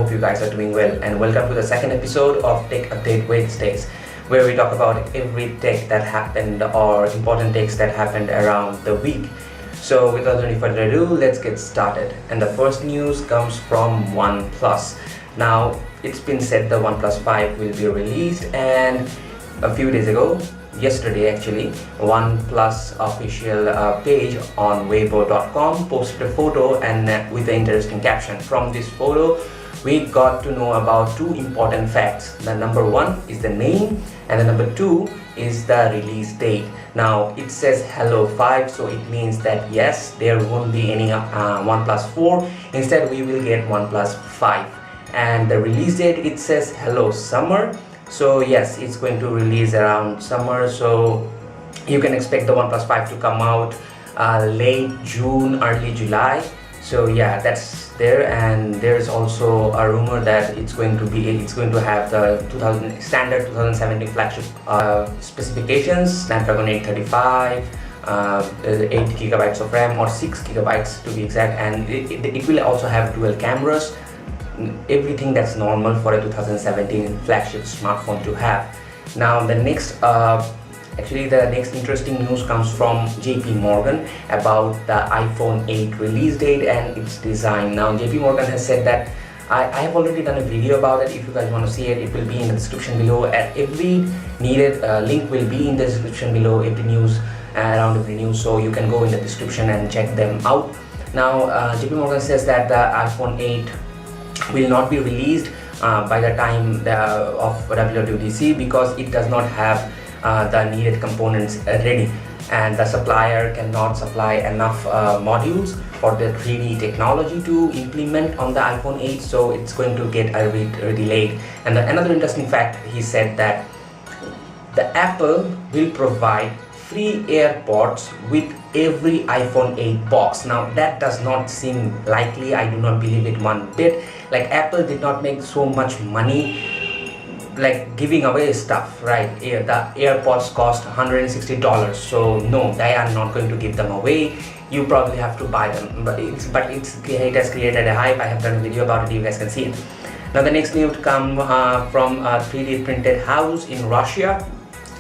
hope you guys are doing well, and welcome to the second episode of Tech Update Wednesdays, where we talk about every tech that happened or important techs that happened around the week. So without any further ado, let's get started. And the first news comes from OnePlus. Now, it's been said the OnePlus5 will be released, and a few days ago, yesterday actually, OnePlus official page on weibo.com posted a photo and with an interesting caption. From this photo, we got to know about two important facts. The number one is the name, and the number two is the release date. Now it says Hello 5, so it means that yes, there won't be any OnePlus 4. Instead, we will get OnePlus 5. And the release date, it says Hello Summer. So yes, it's going to release around summer, so you can expect the OnePlus 5 to come out late June, early July. So yeah, that's there. And there's also a rumor that it's going to have the standard 2017 flagship specifications, Snapdragon 835, 8 gigabytes of RAM, or 6 gigabytes to be exact, and it will also have dual cameras. Everything that's normal for a 2017 flagship smartphone to have. Now the next interesting news comes from JP Morgan about the iPhone 8 release date and its design. Now JP Morgan has said that I have already done a video about it. If you guys want to see it, it will be in the description below, and every needed link will be in the description below, every news around every news, so you can go in the description and check them out. Now JP Morgan says that the iPhone 8 will not be released by the time of WWDC because it does not have the needed components ready, and the supplier cannot supply enough modules for the 3D technology to implement on the iPhone 8, so it's going to get a bit delayed. And another interesting fact, he said that the Apple will provide free AirPods with every iPhone 8 box. Now that does not seem likely. I do not believe it one bit. Like, Apple did not make so much money like giving away stuff, right? The AirPods cost $160, so no, they are not going to give them away. You probably have to buy them, but it has created a hype. I have done a video about it, you guys can see it. Now the next news come from a 3D printed house in Russia,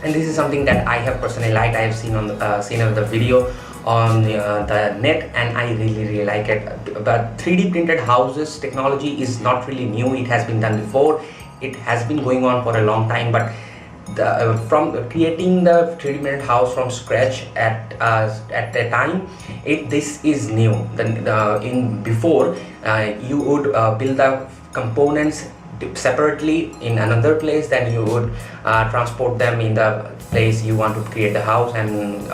and this is something that I have personally liked. I have seen on the video on the net, and I really like it. But 3D printed houses technology is not really new. It has been done before. It has been going on for a long time, but from creating the 3D printed house from scratch at the time, this is new. Before you would build the components separately in another place, then you would transport them in the place you want to create the house, and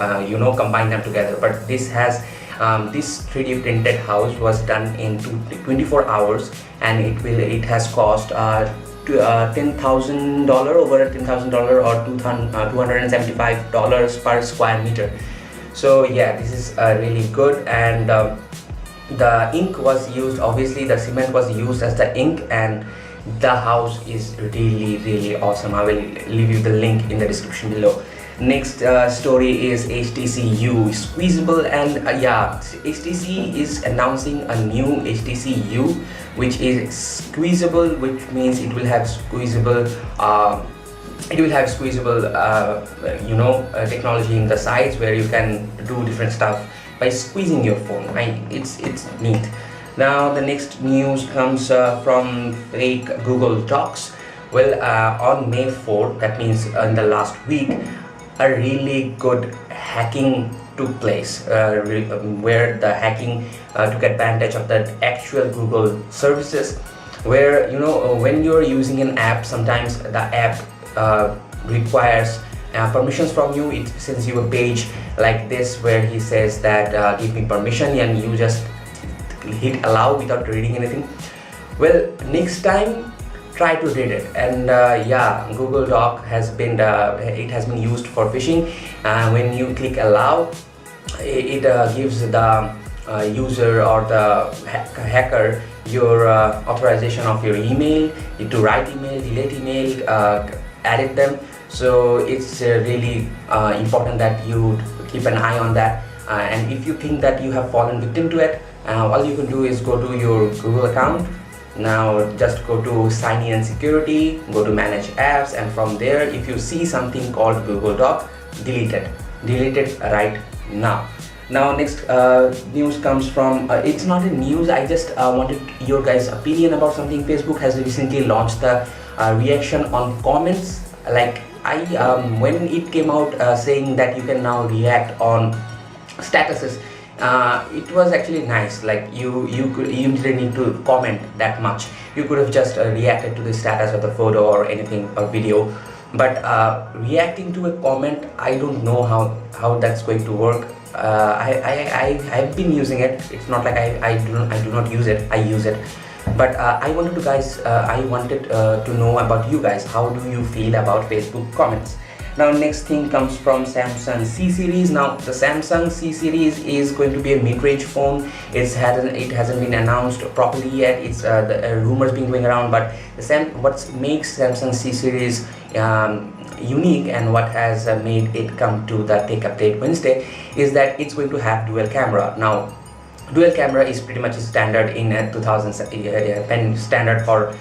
combine them together. But this 3D printed house was done in 24 hours, and it has cost $10,000 over $10,000 or $275 per square meter. So yeah, this is really good. And the ink was used, obviously the cement was used as the ink, and the house is really awesome. I will leave you the link in the description below. Next story is HTC U squeezable, and HTC is announcing a new HTC U, which is squeezable, which means it will have squeezable technology in the sides, where you can do different stuff by squeezing your phone. It's neat. Now the next news comes from fake Google Docs. Well, on May 4th, that means in the last week, a really good hacking took place, where the hacking took advantage of the actual Google services, where when you're using an app, sometimes the app requires permissions from you. It sends you a page like this where he says that give me permission, and you just hit allow without reading anything. Well, next time try to read it. And Google Doc has been used for phishing. When you click allow, it gives the user or the hacker your authorization of your email, to write email, delete email, edit them. So it's really important that you keep an eye on that. And if you think that you have fallen victim to it, all you can do is go to your Google account, Now just go to sign in and security, go to manage apps, and from there if you see something called Google Doc, delete it right now. Now next news comes from it's not a news, I just wanted your guys opinion about something. Facebook has recently launched the reaction on comments. Like when it came out saying that you can now react on statuses, it was actually nice. Like you didn't need to comment that much. You could have just reacted to the status of the photo or anything or video, but reacting to a comment, I don't know how that's going to work. I've been using it. It's not like I do not use it. I use it, but I wanted to know about you guys. How do you feel about Facebook comments? Now next thing comes from Samsung C series. Now the Samsung C series is going to be a mid-range phone. It hasn't been announced properly yet. It's the rumors being going around, but what makes Samsung C series unique and what has made it come to the tech update Wednesday is that it's going to have dual camera. Now dual camera is pretty much standard in 2010, standard for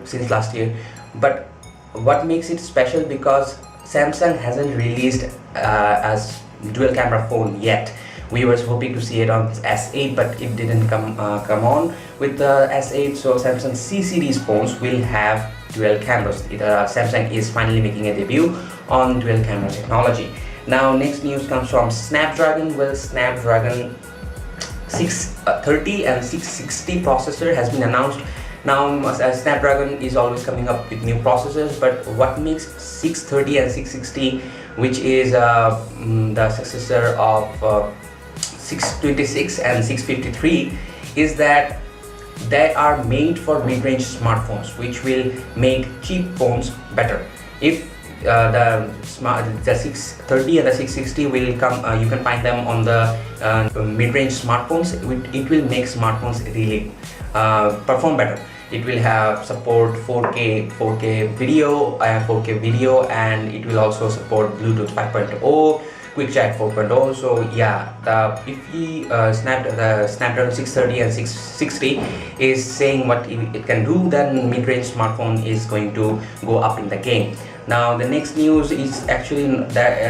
since last year, but what makes it special, because Samsung hasn't released as dual camera phone yet. We were hoping to see it on S8, but it didn't come on with the S8. So Samsung C series phones will have dual cameras. Samsung is finally making a debut on dual camera technology. Now next news comes from Snapdragon. Well, Snapdragon 630 and 660 processor has been announced. Now Snapdragon is always coming up with new processors, but what makes 630 and 660, which is the successor of 626 and 653, is that they are made for mid-range smartphones, which will make cheap phones better. If the 630 and the 660 will come, you can find them on the mid-range smartphones. It will make smartphones really perform better. It will have support 4K video and it will also support Bluetooth 5.0, Quick Chat 4.0. So yeah, the Snapdragon 630 and 660 is saying what it can do, then mid-range smartphone is going to go up in the game. Now the next news is actually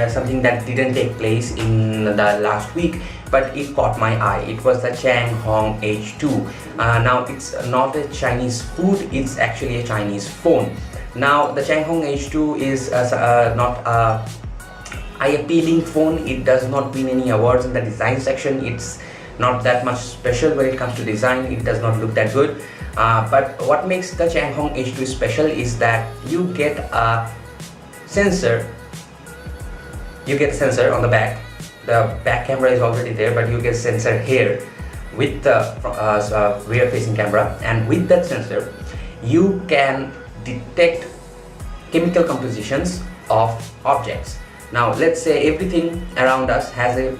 something that didn't take place in the last week, but it caught my eye. It was the Changhong H2. Now it's not a Chinese food, it's actually a Chinese phone. Now the Changhong H2 is not a eye-appealing phone. It does not win any awards in the design section. It's not that much special when it comes to design. It does not look that good. But what makes the Changhong H2 special is that you get a sensor. You get a sensor on the back. The back camera is already there, but you get a sensor here with the rear-facing camera, and with that sensor, you can detect chemical compositions of objects. Now let's say everything around us has a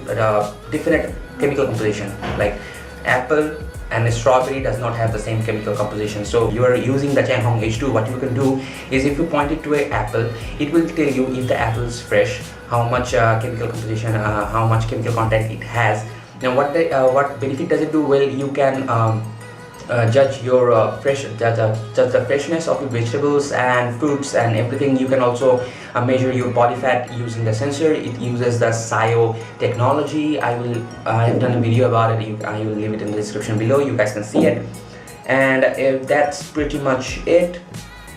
different chemical composition, like apple and a strawberry does not have the same chemical composition. So you are using the Changhong H2. What you can do is, if you point it to an apple, it will tell you if the apple is fresh, how much chemical composition, how much chemical content it has. Now what benefit does it do? Well, you can judge the freshness of the vegetables and fruits and everything. You can also measure your body fat using the sensor. It uses the SIO technology. I have done a video about it. I will leave it in the description below. You guys can see it. And that's pretty much it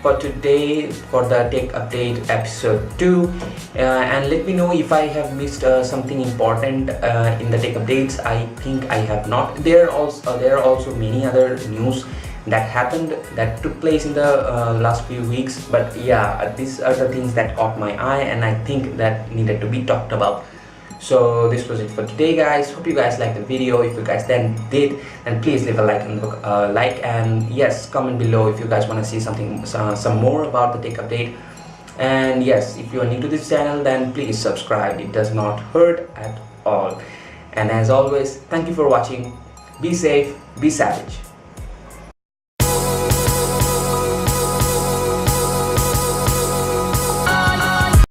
for today, for the tech update episode 2. And let me know if I have missed something important in the tech updates. I think I have not. There are also many other news that happened, that took place in the last few weeks, but yeah, these are the things that caught my eye and I think that needed to be talked about. So this was it for today, guys. Hope you guys liked the video. If you guys then did, then please leave a like and yes, comment below if you guys want to see some more about the tech update. And yes, if you are new to this channel, then please subscribe. It does not hurt at all. And as always, thank you for watching. Be safe, be savage.